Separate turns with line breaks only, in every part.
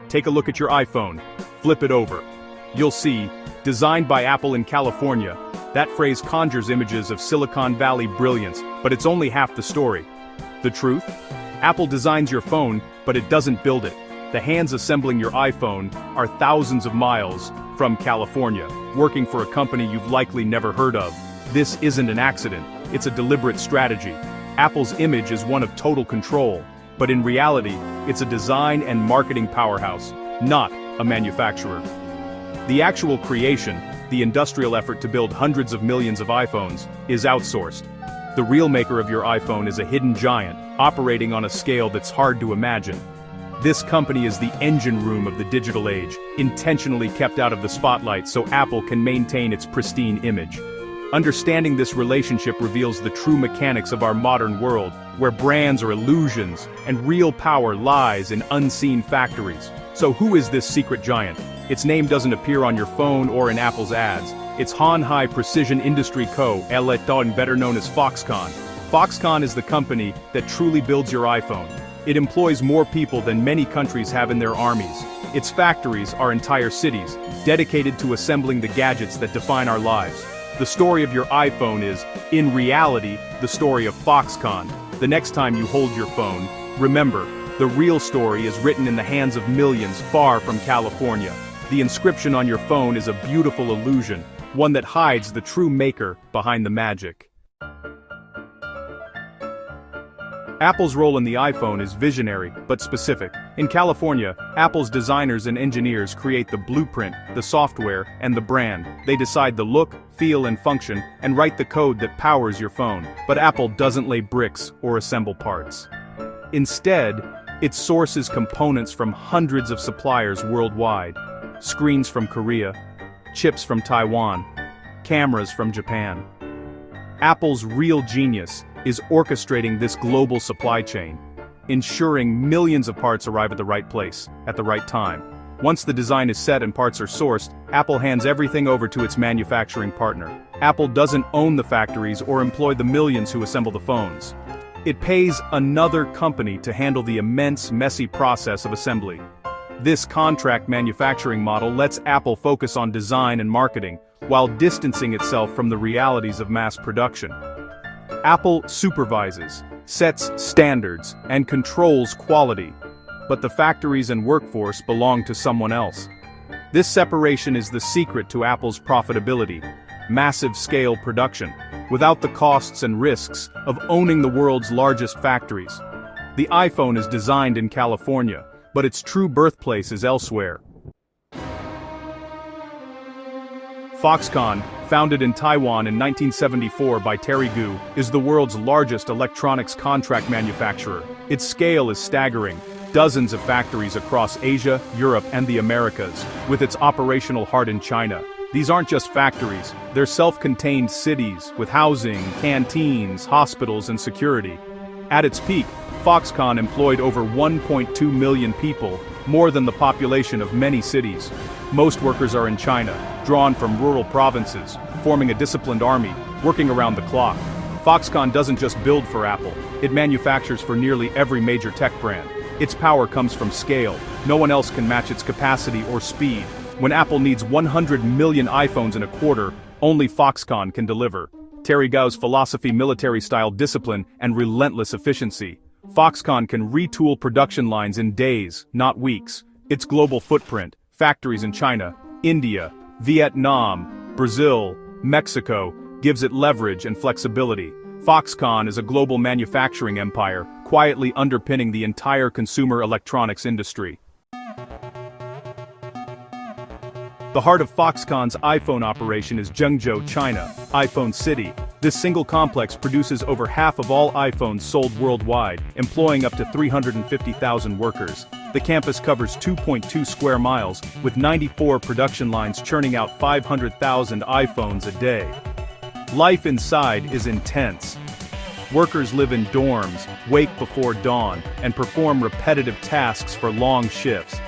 Take a look at your iPhone. Flip it over. You'll see, designed by Apple in California. That phrase conjures images of Silicon Valley brilliance, but it's only half the story. The truth? Apple designs your phone, but it doesn't build it. The hands assembling your iPhone are thousands of miles from California, working for a company you've likely never heard of. This isn't an accident, it's a deliberate strategy. Apple's image is one of total control, but in reality, it's a design and marketing powerhouse, not a manufacturer. The actual creation, the industrial effort to build hundreds of millions of iPhones, is outsourced. The real maker of your iPhone is a hidden giant, operating on a scale that's hard to imagine. This company is the engine room of the digital age, intentionally kept out of the spotlight so Apple can maintain its pristine image. Understanding this relationship reveals the true mechanics of our modern world, where brands are illusions, and real power lies in unseen factories. So who is this secret giant? Its name doesn't appear on your phone or in Apple's ads. It's Hon-Hai Precision Industry Co., better known as Foxconn. Foxconn is the company that truly builds your iPhone. It employs more people than many countries have in their armies. Its factories are entire cities, dedicated to assembling the gadgets that define our lives. The story of your iPhone is, in reality, the story of Foxconn. The next time you hold your phone, remember, the real story is written in the hands of millions far from California. The inscription on your phone is a beautiful illusion, one that hides the true maker behind the magic. Apple's role in the iPhone is visionary, but specific. In California, Apple's designers and engineers create the blueprint, the software, and the brand. They decide the look, feel, and function, and write the code that powers your phone. But Apple doesn't lay bricks or assemble parts. Instead, it sources components from hundreds of suppliers worldwide. Screens from Korea, chips from Taiwan, cameras from Japan. Apple's real genius is orchestrating this global supply chain, ensuring millions of parts arrive at the right place, at the right time. Once the design is set and parts are sourced, Apple hands everything over to its manufacturing partner. Apple doesn't own the factories or employ the millions who assemble the phones. It pays another company to handle the immense, messy process of assembly. This contract manufacturing model lets Apple focus on design and marketing, while distancing itself from the realities of mass production. Apple supervises, sets standards, and controls quality, but the factories and workforce belong to someone else. This separation is the secret to Apple's profitability, massive-scale production, without the costs and risks of owning the world's largest factories. The iPhone is designed in California, but its true birthplace is elsewhere. Foxconn, founded in Taiwan in 1974 by Terry Gou, is the world's largest electronics contract manufacturer. Its scale is staggering, dozens of factories across Asia, Europe, and the Americas, with its operational heart in China. These aren't just factories, they're self-contained cities, with housing, canteens, hospitals, and security. At its peak, Foxconn employed over 1.2 million people, more than the population of many cities. Most workers are in China, drawn from rural provinces, forming a disciplined army, working around the clock. Foxconn doesn't just build for Apple, it manufactures for nearly every major tech brand. Its power comes from scale. No one else can match its capacity or speed. When Apple needs 100 million iPhones in a quarter, only Foxconn can deliver. Terry Gou's philosophy, military-style discipline, and relentless efficiency. Foxconn can retool production lines in days, not weeks. Its global footprint, factories in China, India, Vietnam, Brazil, Mexico, gives it leverage and flexibility. Foxconn is a global manufacturing empire, quietly underpinning the entire consumer electronics industry. The heart of Foxconn's iPhone operation is Zhengzhou, China, iPhone City. This single complex produces over half of all iPhones sold worldwide, employing up to 350,000 workers. The campus covers 2.2 square miles, with 94 production lines churning out 500,000 iPhones a day. Life inside is intense. Workers live in dorms, wake before dawn, and perform repetitive tasks for long shifts.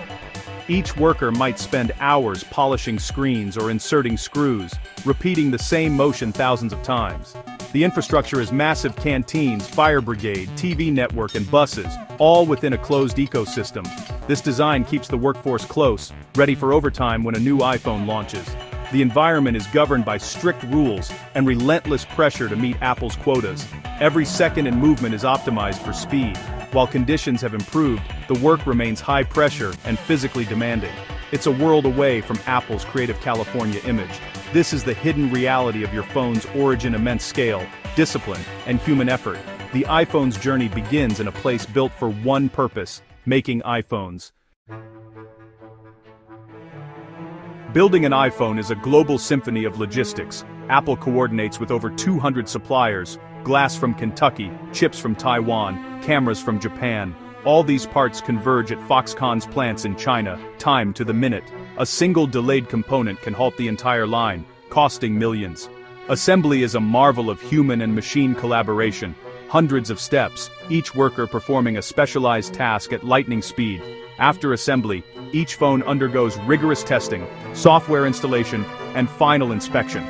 Each worker might spend hours polishing screens or inserting screws, repeating the same motion thousands of times. The infrastructure is massive canteens, fire brigade, TV network, and buses, all within a closed ecosystem. This design keeps the workforce close, ready for overtime when a new iPhone launches. The environment is governed by strict rules and relentless pressure to meet Apple's quotas. Every second and movement is optimized for speed. While conditions have improved, the work remains high pressure and physically demanding. It's a world away from Apple's Creative California image. This is the hidden reality of your phone's origin: immense scale, discipline, and human effort. The iPhone's journey begins in a place built for one purpose: making iPhones. Building an iPhone is a global symphony of logistics. Apple coordinates with over 200 suppliers: glass from Kentucky, chips from Taiwan, cameras from Japan. All these parts converge at Foxconn's plants in China, timed to the minute. A single delayed component can halt the entire line, costing millions. Assembly is a marvel of human and machine collaboration. Hundreds of steps, each worker performing a specialized task at lightning speed. After assembly, each phone undergoes rigorous testing, software installation, and final inspection.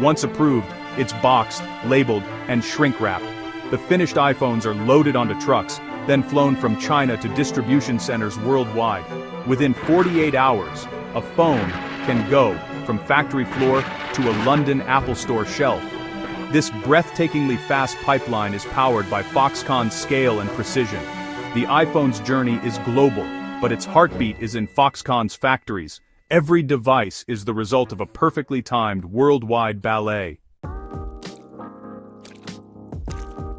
Once approved, it's boxed, labeled, and shrink-wrapped. The finished iPhones are loaded onto trucks, then flown from China to distribution centers worldwide. Within 48 hours, a phone can go from factory floor to a London Apple Store shelf. This breathtakingly fast pipeline is powered by Foxconn's scale and precision. The iPhone's journey is global, but its heartbeat is in Foxconn's factories. Every device is the result of a perfectly timed worldwide ballet.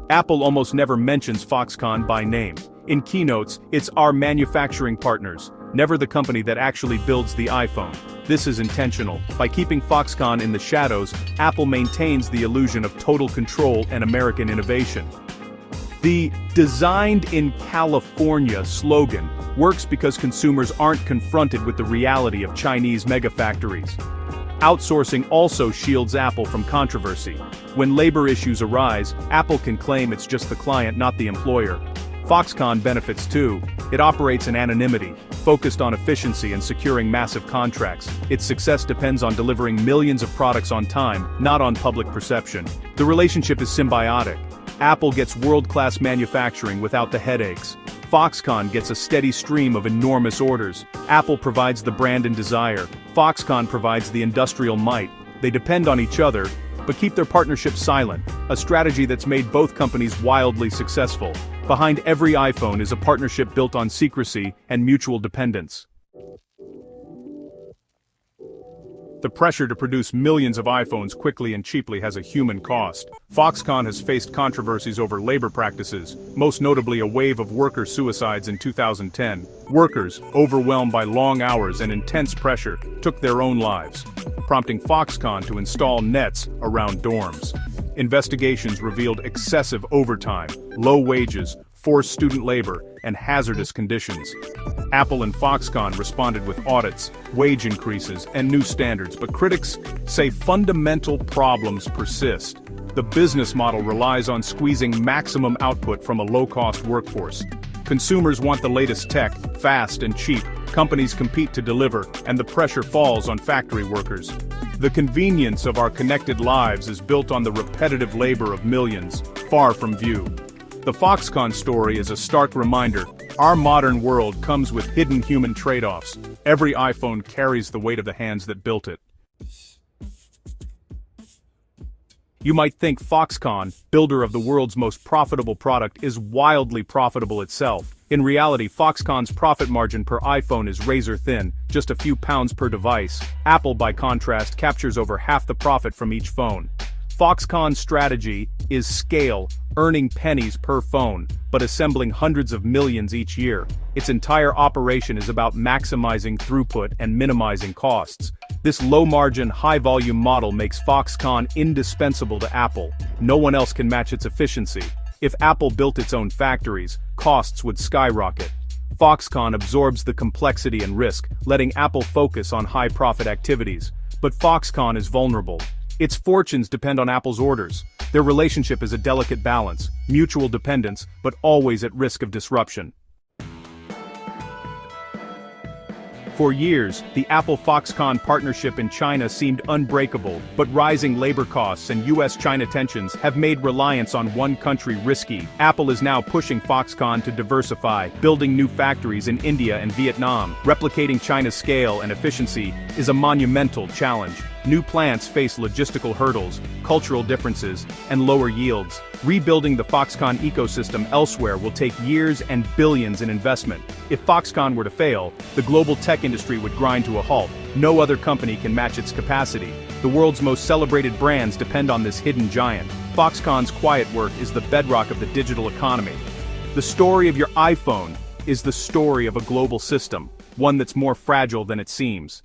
Apple almost never mentions Foxconn by name. In keynotes, it's "our manufacturing partners," never the company that actually builds the iPhone. This is intentional. By keeping Foxconn in the shadows, Apple maintains the illusion of total control and American innovation. The "Designed in California" slogan works because consumers aren't confronted with the reality of Chinese megafactories. Outsourcing also shields Apple from controversy. When labor issues arise, Apple can claim it's just the client, not the employer. Foxconn benefits too. It operates in anonymity, focused on efficiency and securing massive contracts. Its success depends on delivering millions of products on time, not on public perception. The relationship is symbiotic. Apple gets world-class manufacturing without the headaches. Foxconn gets a steady stream of enormous orders. Apple provides the brand and desire. Foxconn provides the industrial might. They depend on each other, but keep their partnership silent, a strategy that's made both companies wildly successful. Behind every iPhone is a partnership built on secrecy and mutual dependence. The pressure to produce millions of iPhones quickly and cheaply has a human cost. Foxconn has faced controversies over labor practices, most notably a wave of worker suicides in 2010. Workers, overwhelmed by long hours and intense pressure, took their own lives, prompting Foxconn to install nets around dorms. Investigations revealed excessive overtime, low wages, forced student labor, and hazardous conditions. Apple and Foxconn responded with audits, wage increases, and new standards, but critics say fundamental problems persist. The business model relies on squeezing maximum output from a low-cost workforce. Consumers want the latest tech, fast and cheap. Companies compete to deliver, and the pressure falls on factory workers. The convenience of our connected lives is built on the repetitive labor of millions, far from view. The Foxconn story is a stark reminder. Our modern world comes with hidden human trade-offs. Every iPhone carries the weight of the hands that built it. You might think Foxconn, builder of the world's most profitable product, is wildly profitable itself. In reality, Foxconn's profit margin per iPhone is razor-thin, just a few pounds per device. Apple, by contrast, captures over half the profit from each phone. Foxconn's strategy is scale, earning pennies per phone, but assembling hundreds of millions each year. Its entire operation is about maximizing throughput and minimizing costs. This low-margin, high-volume model makes Foxconn indispensable to Apple. No one else can match its efficiency. If Apple built its own factories, costs would skyrocket. Foxconn absorbs the complexity and risk, letting Apple focus on high-profit activities. But Foxconn is vulnerable. Its fortunes depend on Apple's orders. Their relationship is a delicate balance, mutual dependence, but always at risk of disruption. For years, the Apple-Foxconn partnership in China seemed unbreakable, but rising labor costs and US-China tensions have made reliance on one country risky. Apple is now pushing Foxconn to diversify, building new factories in India and Vietnam. Replicating China's scale and efficiency is a monumental challenge. New plants face logistical hurdles, cultural differences, and lower yields. Rebuilding the Foxconn ecosystem elsewhere will take years and billions in investment. If Foxconn were to fail, the global tech industry would grind to a halt. No other company can match its capacity. The world's most celebrated brands depend on this hidden giant. Foxconn's quiet work is the bedrock of the digital economy. The story of your iPhone is the story of a global system, one that's more fragile than it seems.